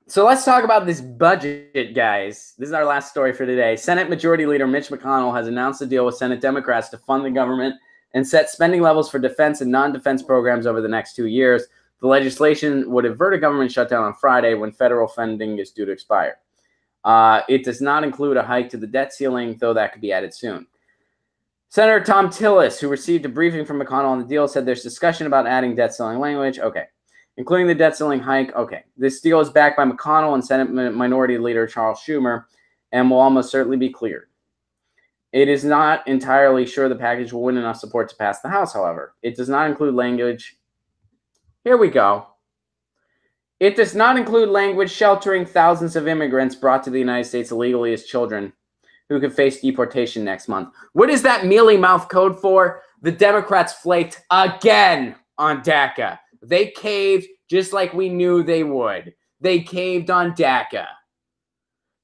So let's talk about this budget, guys. This is our last story for today. Senate Majority Leader Mitch McConnell has announced a deal with Senate Democrats to fund the government and set spending levels for defense and non-defense programs over the next 2 years. The legislation would avert a government shutdown on Friday when federal funding is due to expire. It does not include a hike to the debt ceiling, though that could be added soon. Senator Tom Tillis, who received a briefing from McConnell on the deal, said there's discussion about adding debt ceiling language. Okay. Including the debt ceiling hike. Okay. This deal is backed by McConnell and Senate Minority Leader Charles Schumer and will almost certainly be cleared. It is not entirely sure the package will win enough support to pass the House, however. It does not include language. Here we go. It does not include language sheltering thousands of immigrants brought to the United States illegally as children who could face deportation next month. What is that mealy mouth code for? The Democrats flaked again on DACA. They caved just like we knew they would. They caved on DACA.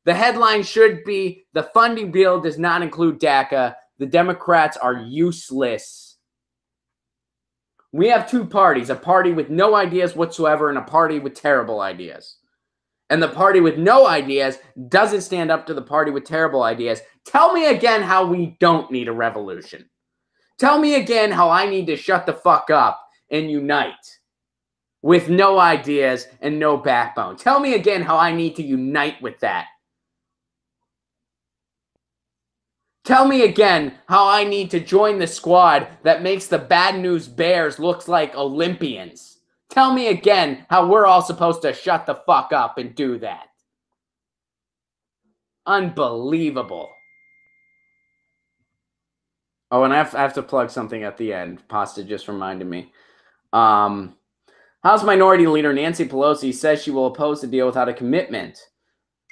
The headline should be, the funding bill does not include DACA. The Democrats are useless. We have two parties, a party with no ideas whatsoever and a party with terrible ideas. And the party with no ideas doesn't stand up to the party with terrible ideas. Tell me again how we don't need a revolution. Tell me again how I need to shut the fuck up and unite with no ideas and no backbone. Tell me again how I need to unite with that. Tell me again how I need to join the squad that makes the Bad News Bears look like Olympians. Tell me again how we're all supposed to shut the fuck up and do that. Unbelievable. Oh, and I have to plug something at the end. Pasta just reminded me. House Minority Leader Nancy Pelosi says she will oppose the deal without a commitment.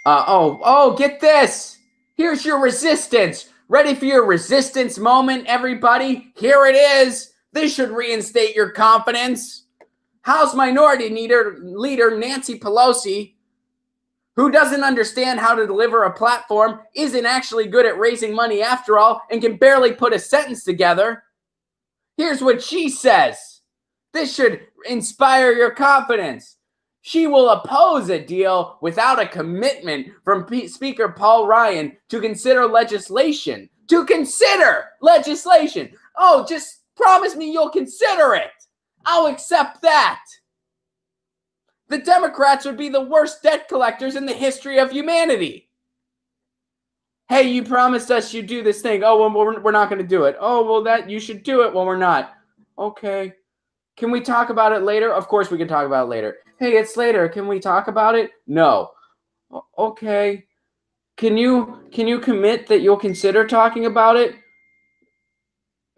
Get this. Here's your resistance. Ready for your resistance moment, everybody? Here it is. This should reinstate your confidence. House Minority Leader Nancy Pelosi, who doesn't understand how to deliver a platform, isn't actually good at raising money after all, and can barely put a sentence together. Here's what she says. This should inspire your confidence. She will oppose a deal without a commitment from Speaker Paul Ryan to consider legislation. To consider legislation. Oh, just promise me you'll consider it. I'll accept that. The Democrats would be the worst debt collectors in the history of humanity. Hey, you promised us you'd do this thing. Oh, well, we're not going to do it. Oh, well, you should do it. Well, we're not. Okay. Can we talk about it later? Of course we can talk about it later. Hey, it's later. Can we talk about it? No. Okay. Can you commit that you'll consider talking about it?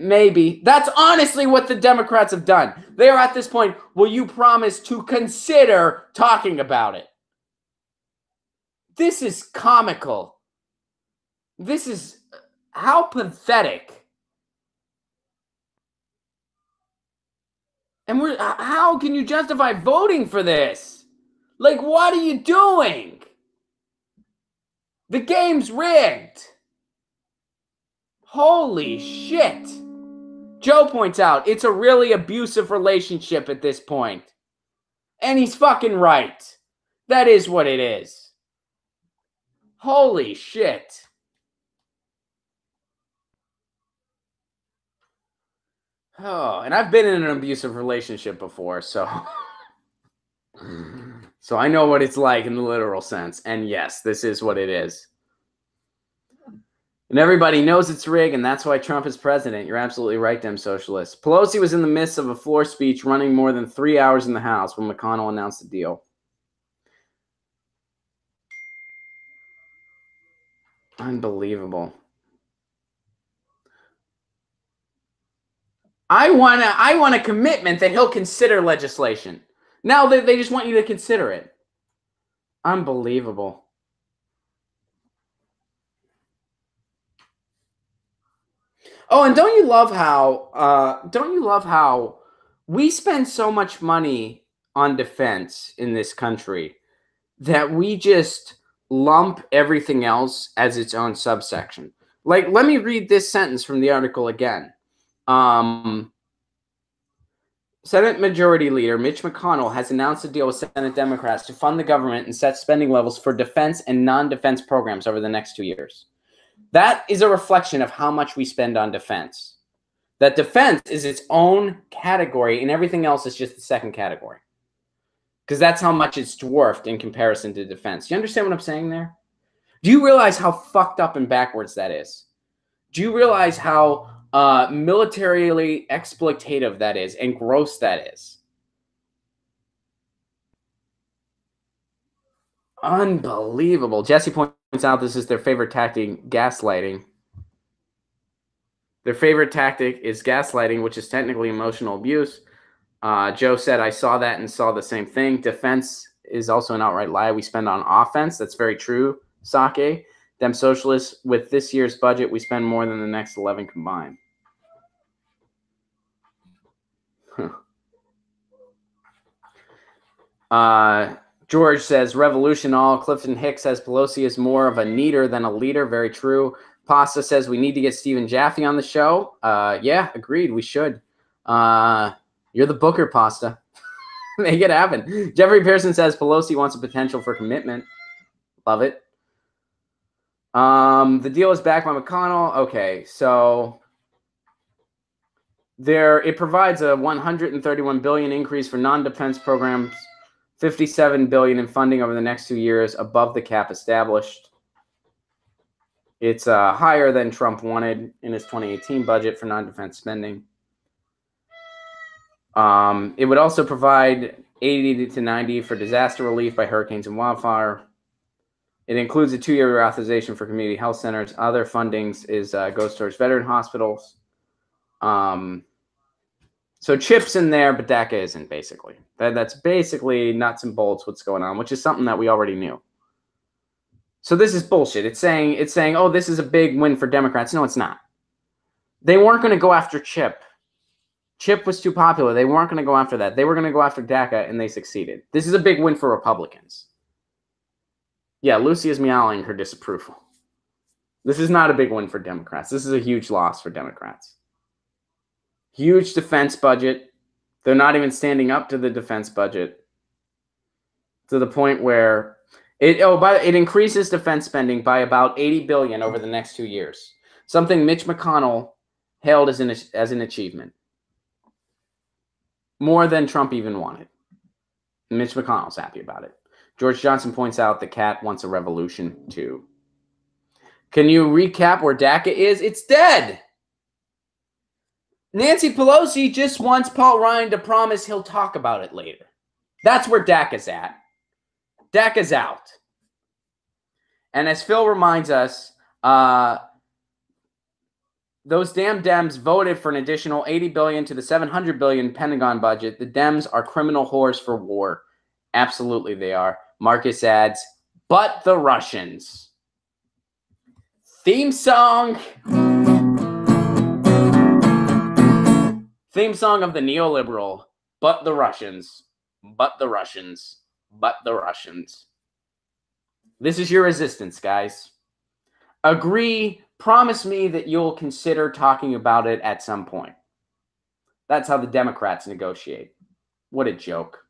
Maybe. That's honestly what the Democrats have done. They are at this point, will you promise to consider talking about it? This is comical. This is how pathetic. And how can you justify voting for this? Like, what are you doing? The game's rigged. Holy shit. Joe points out, it's a really abusive relationship at this point. And he's fucking right. That is what it is. Holy shit. Oh, and I've been in an abusive relationship before, so I know what it's like in the literal sense. And yes, this is what it is. And everybody knows it's rigged, and that's why Trump is president. You're absolutely right, Dem socialists. Pelosi was in the midst of a floor speech running more than 3 hours in the House when McConnell announced the deal. Unbelievable. I want a commitment that he'll consider legislation. Now they just want you to consider it. Unbelievable. Oh, and don't you love how we spend so much money on defense in this country that we just lump everything else as its own subsection? Like, let me read this sentence from the article again. Senate Majority Leader Mitch McConnell has announced a deal with Senate Democrats to fund the government and set spending levels for defense and non-defense programs over the next 2 years. That is a reflection of how much we spend on defense. That defense is its own category and everything else is just the second category. Because that's how much it's dwarfed in comparison to defense. Do you understand what I'm saying there? Do you realize how fucked up and backwards that is? Do you realize how militarily exploitative that is and gross that is? Unbelievable. Jesse points out this is their favorite tactic, gaslighting. Their favorite tactic is gaslighting, which is technically emotional abuse. Joe said, I saw that and saw the same thing. Defense is also an outright lie. We spend on offense. That's very true, Sake. Dem socialists, with this year's budget, we spend more than the next 11 combined. George says, revolution all. Clifton Hicks says Pelosi is more of a needer than a leader. Very true. Pasta says we need to get Stephen Jaffe on the show. Yeah, agreed. We should. You're the booker, Pasta. Make it happen. Jeffrey Pearson says Pelosi wants a potential for commitment. Love it. The deal is backed by McConnell. Okay, so it provides a $131 billion increase for non-defense programs, $57 billion in funding over the next 2 years, above the cap established. It's higher than Trump wanted in his 2018 budget for non-defense spending. It would also provide 80 to 90 for disaster relief by hurricanes and wildfire. It includes a 2-year authorization for community health centers. Other fundings goes towards veteran hospitals. So CHIP's in there, but DACA isn't, basically. That's basically nuts and bolts what's going on, which is something that we already knew. So this is bullshit. It's saying, oh, this is a big win for Democrats. No, it's not. They weren't going to go after CHIP. CHIP was too popular. They weren't going to go after that. They were going to go after DACA, and they succeeded. This is a big win for Republicans. Yeah, Lucy is meowing her disapproval. This is not a big win for Democrats. This is a huge loss for Democrats. Huge defense budget. They're not even standing up to the defense budget to the point where it increases defense spending by about $80 billion over the next 2 years. Something Mitch McConnell hailed as an achievement. More than Trump even wanted. Mitch McConnell's happy about it. George Johnson points out the cat wants a revolution too. Can you recap where DACA is? It's dead. Nancy Pelosi just wants Paul Ryan to promise he'll talk about it later. That's where DACA's at. DACA's out. And as Phil reminds us, those damn Dems voted for an additional $80 billion to the $700 billion Pentagon budget. The Dems are criminal whores for war. Absolutely they are. Marcus adds, but the Russians. Theme song. Theme song of the neoliberal. But the Russians. But the Russians. But the Russians. This is your resistance, guys. Agree. Promise me that you'll consider talking about it at some point. That's how the Democrats negotiate. What a joke.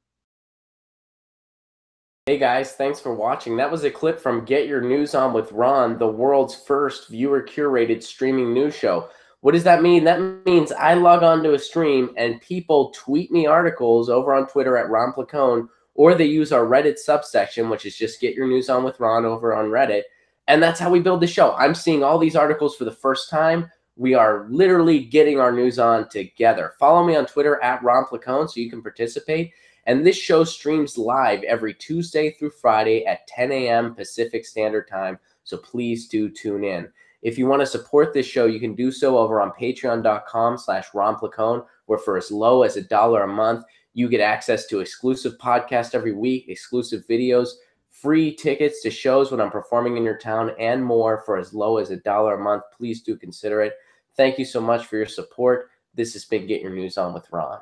Hey guys, thanks for watching. That was a clip from Get Your News On with Ron, the world's first viewer-curated streaming news show. What does that mean? That means I log on to a stream and people tweet me articles over on Twitter at Ron Placone, or they use our Reddit subsection, which is just Get Your News On with Ron over on Reddit. And that's how we build the show. I'm seeing all these articles for the first time. We are literally getting our news on together. Follow me on Twitter at Ron Placone so you can participate. And this show streams live every Tuesday through Friday at 10 a.m. Pacific Standard Time. So please do tune in. If you want to support this show, you can do so over on patreon.com/Ron Placone, where for as low as $1 a month, you get access to exclusive podcasts every week, exclusive videos, free tickets to shows when I'm performing in your town, and more for as low as $1 a month. Please do consider it. Thank you so much for your support. This has been Get Your News On with Ron.